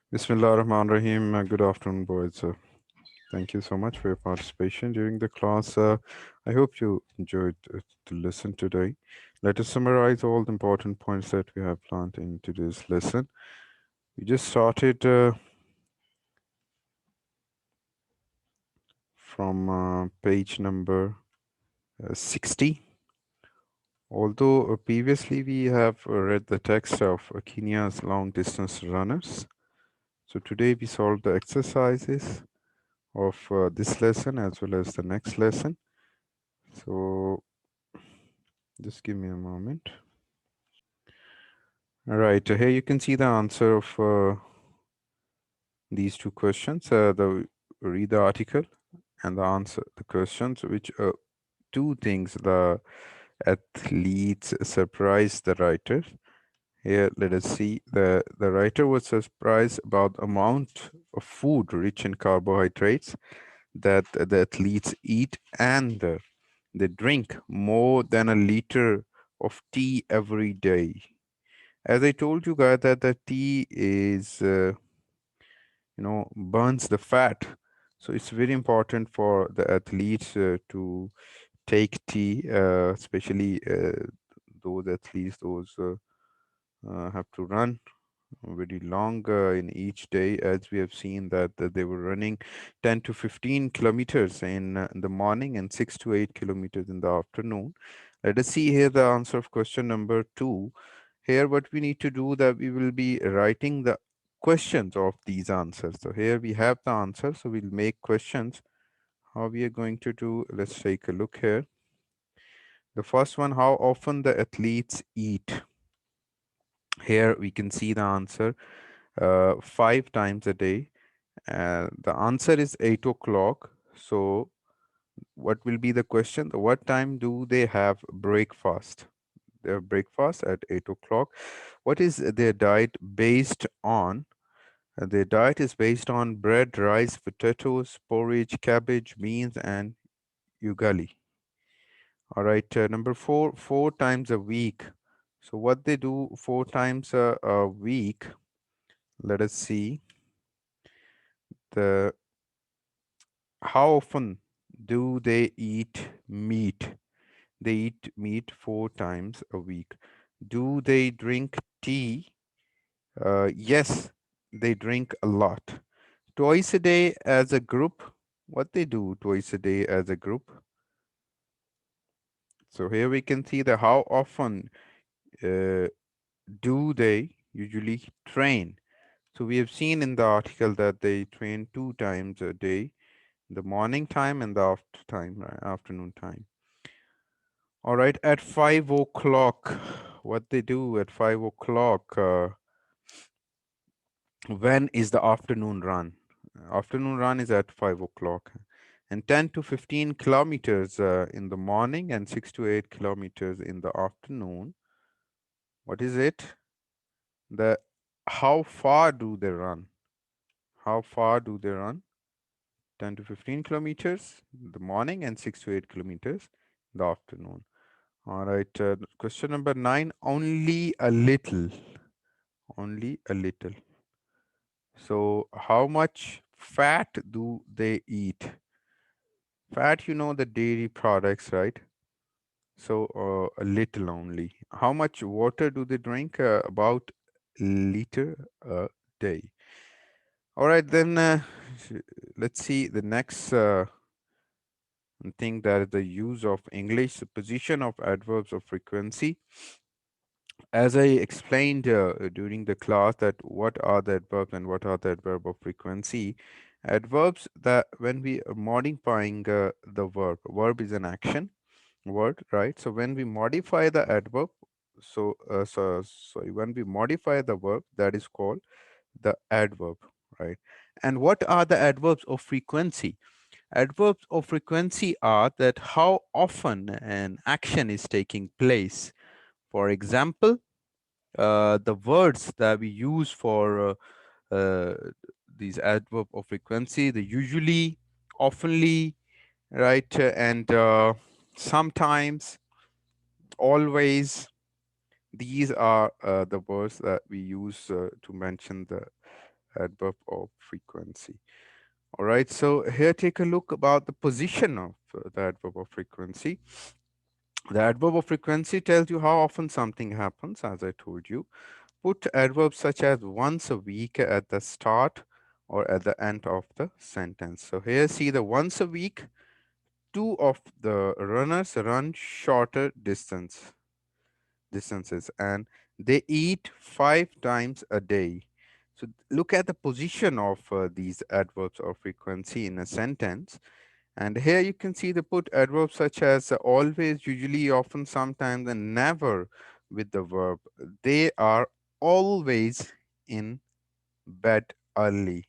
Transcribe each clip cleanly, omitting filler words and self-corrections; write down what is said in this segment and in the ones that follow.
Bismillah ar-Rahman Rahim. Good afternoon, boys. Thank you so much for your participation during the class. I hope you enjoyed to listen today. Let us summarize all the important points that we have learned in today's lesson. We just started from page number 60. Although previously we have read the text of Kenya's long distance runners. So today we solve the exercises of this lesson as well as the next lesson. So just give me a moment. All right, here you can see the answer of these two questions. Read the article and the answer the questions, which two things the athletes surprised the writer. Here, let us see. The writer was surprised about the amount of food rich in carbohydrates that the athletes eat, and they drink more than a liter of tea every day. As I told you guys that the tea is burns the fat, so it's very important for the athletes to take tea, especially those athletes those have to run very long in each day, as we have seen that they were running 10 to 15 kilometers in the morning and 6 to 8 kilometers in the afternoon. Let us see here the answer of question number 2. Here what we need to do, that we will be writing the questions of these answers. So here we have the answer, so we'll make questions. How we are going to do, let's take a look here. The first one, how often the athletes eat. Here we can see the answer, 5 times a day. The answer is 8 o'clock. So what will be the question? What time do they have breakfast? Their breakfast at 8 o'clock. What is their diet based on? Their diet is based on bread, rice, potatoes, porridge, cabbage, beans, and ugali. All right, number 4, 4 times a week. So what they do 4 times a week? Let us see the how often do they eat meat? They eat meat 4 times a week. Do they drink tea? Yes, they drink a lot. Twice a day as a group. What they do twice a day as a group? So here we can see the how often uh, do they usually train. So we have seen in the article that they train 2 times a day, the morning time and the afternoon time. All right, at 5 o'clock, what they do at 5 o'clock, when is the afternoon run? Afternoon run is at 5 o'clock. And 10 to 15 kilometers in the morning and 6 to 8 kilometers in the afternoon. What is it? The how far do they run? How far do they run? 10 to 15 kilometers in the morning and 6 to 8 kilometers in the afternoon. All right, question number 9, only a little. Only a little. So, how much fat do they eat? Fat, the dairy products, right? So, a little only. How much water do they drink? About liter a day. All right, then let's see the next thing, that is the use of English, the position of adverbs of frequency. As I explained during the class, that what are the adverbs and what are the adverb of frequency. Adverbs, that when we are modifying the verb is an action word, right? So when we modify the adverb, when we modify the verb, that is called the adverb, right? And what are the adverbs of frequency? Adverbs of frequency are that how often an action is taking place. For example, the words that we use for uh, these adverb of frequency, the usually, oftenly, right, and sometimes, always. These are the words that we use to mention the adverb of frequency. All right, so here take a look about the position of the adverb of frequency. The adverb of frequency tells you how often something happens, as I told you. Put adverbs such as once a week at the start or at the end of the sentence. So here see the once a week, two of the runners run shorter distances and they eat 5 times a day. So look at the position of these adverbs of frequency in a sentence. And here you can see the put adverbs such as always, usually, often, sometimes, and never with the verb. They are always in bed early.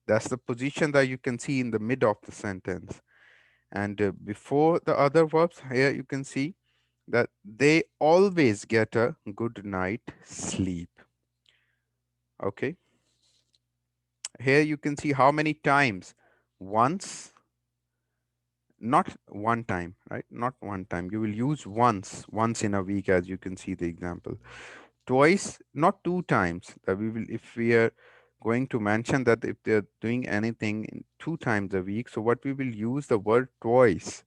That's the position that you can see in the mid of the sentence. And before the other verbs, here you can see that they always get a good night sleep. Okay. Here you can see how many times. Once, not one time, right? Not one time. You will use once in a week, as you can see the example. Twice, not 2 times. That we will, if we are going to mention that if they're doing anything 2 times a week, so what we will use the word twice,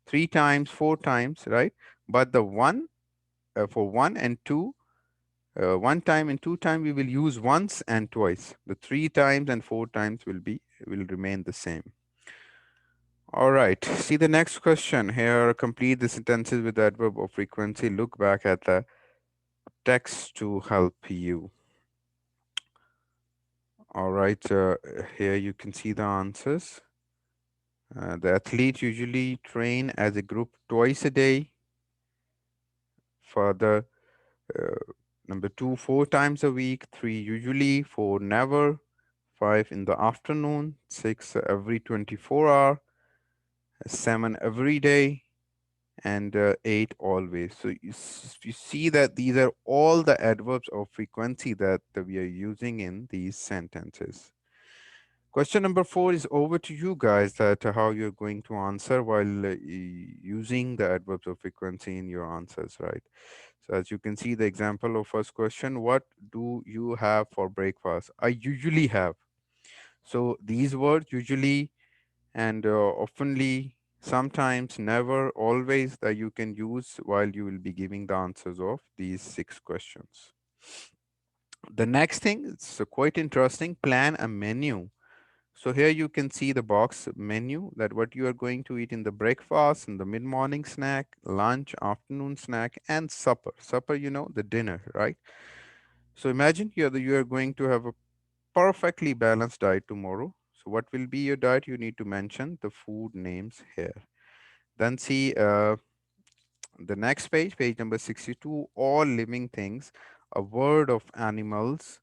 3 times, 4 times, right? But the one for one and two, 1 time and 2 time, we will use once and twice. The 3 times and 4 times will remain the same. All right. See the next question here. Complete the sentences with the adverb of frequency. Look back at the text to help you. All right. Here you can see the answers. The athletes usually train as a group twice a day. For the number two, 4 times a week. Three usually. Four never. Five in the afternoon. Six every 24 hour. Seven every day. And eight always. So you see that these are all the adverbs of frequency that we are using in these sentences. Question number four is over to you guys, that how you're going to answer while using the adverbs of frequency in your answers, right? So as you can see the example of first question, what do you have for breakfast? I usually have. So these words usually and oftenly, sometimes, never, always, that you can use while you will be giving the answers of these 6 questions. The next thing is quite interesting, plan a menu. So here you can see the box menu, that what you are going to eat in the breakfast, in the mid-morning snack, lunch, afternoon snack, and supper. Supper, the dinner, right? So imagine you are going to have a perfectly balanced diet tomorrow. So what will be your diet? You need to mention the food names here. Then see the next page, page number 62, all living things, a word of animals.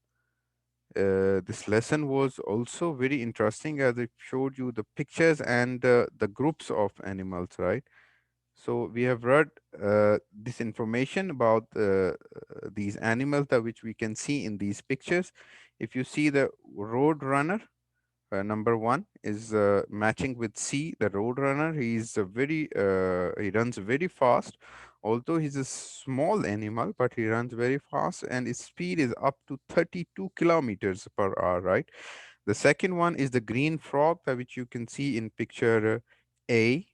This lesson was also very interesting as it showed you the pictures and the groups of animals, right? So we have read this information about these animals that which we can see in these pictures. If you see the road runner, number one is matching with C, the roadrunner. He runs very fast. Although he's a small animal, but he runs very fast and his speed is up to 32 kilometers per hour, right? The second one is the green frog, which you can see in picture A.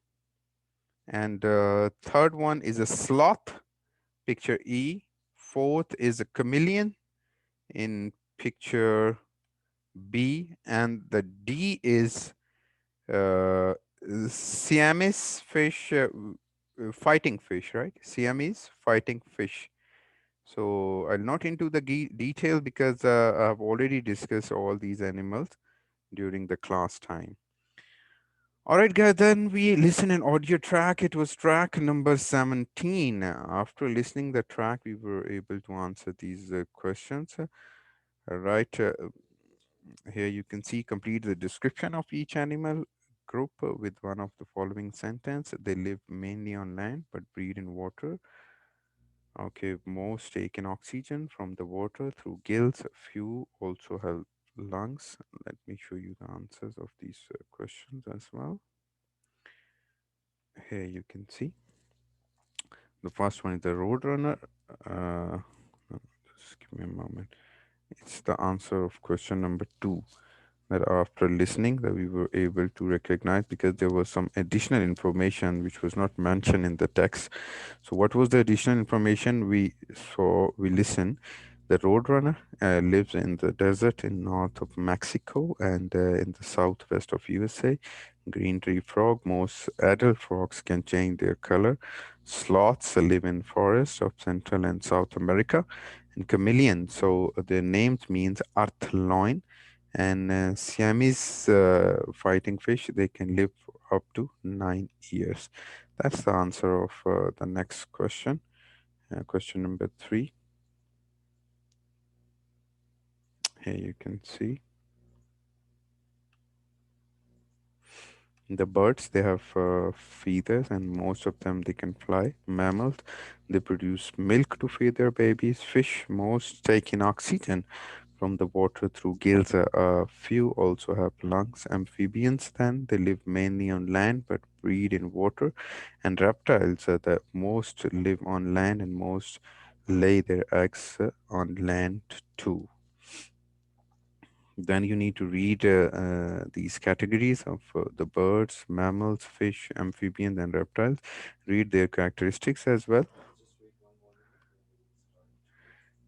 And third one is a sloth, picture E. Fourth is a chameleon in picture B. And the D is uh, Siamese fish, fighting fish, right? Siamese fighting fish. So I'll not into the detail because I've already discussed all these animals during the class time. All right, guys, then we listen an audio track. It was track number 17. After listening the track, we were able to answer these questions. All right, here you can see complete the description of each animal group with one of the following sentence. They live mainly on land but breathe in water. Okay, most take in oxygen from the water through gills. Few also have lungs. Let me show you the answers of these questions as well. Here you can see the first one is the roadrunner. No, just give me a moment. It's the answer of question number two, that after listening that we were able to recognize, because there was some additional information which was not mentioned in the text. So what was the additional information we saw? We listened. The roadrunner lives in the desert in north of Mexico and in the southwest of USA. Green tree frog. Most adult frogs can change their color. Sloths live in forests of Central and South America. And chameleon, so their names means earth loin. And Siamese fighting fish, they can live for up to 9 years. That's the answer of the next question. Question number three. Here you can see the birds, they have feathers, and most of them they can fly. Mammals, they produce milk to feed their babies. Fish, most take in oxygen from the water through gills. A few also have lungs. Amphibians, then, they live mainly on land but breed in water. And reptiles, the most live on land and most lay their eggs on land too. Then you need to read these categories of the birds, mammals, fish, amphibians, and reptiles. Read their characteristics as well.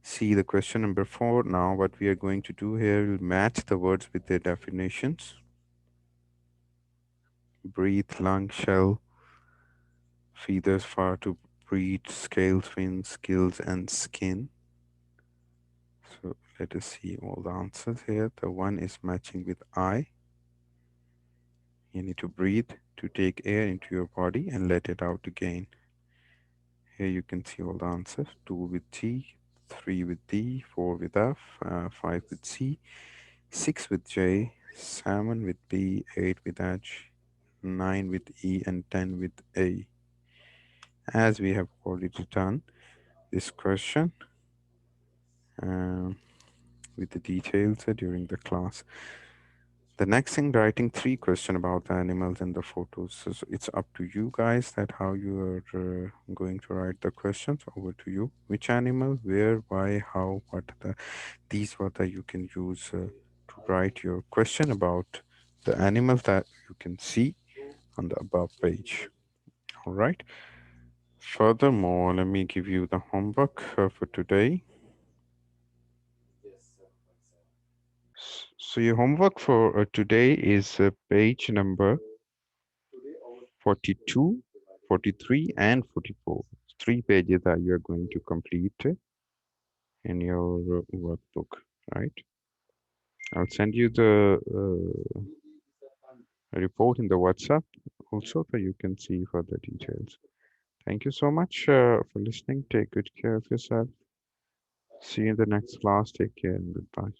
See the question number four. Now, what we are going to do here, we'll match the words with their definitions. Breathe, lung, shell, feathers, fur to breathe, scales, fins, gills, and skin. So let us see all the answers here. The one is matching with I. You need to breathe to take air into your body and let it out again. Here you can see all the answers. 2 with T, 3 with D, 4 with F, 5 with C, 6 with J, 7 with B, 8 with H, 9 with E, and 10 with A. As we have already done this question um, with the details during the class. The next thing, writing three questions about the animals and the photos. So it's up to you guys that how you are going to write the questions. Over to you. Which animal, where, why, how, what. These what you can use to write your question about the animals that you can see on the above page. All right. Furthermore, let me give you the homework for today. So your homework for today is page number 42, 43, and 44. Three pages that you are going to complete in your workbook, right? I'll send you the report in the WhatsApp also so you can see further details. Thank you so much for listening. Take good care of yourself. See you in the next class. Take care and goodbye.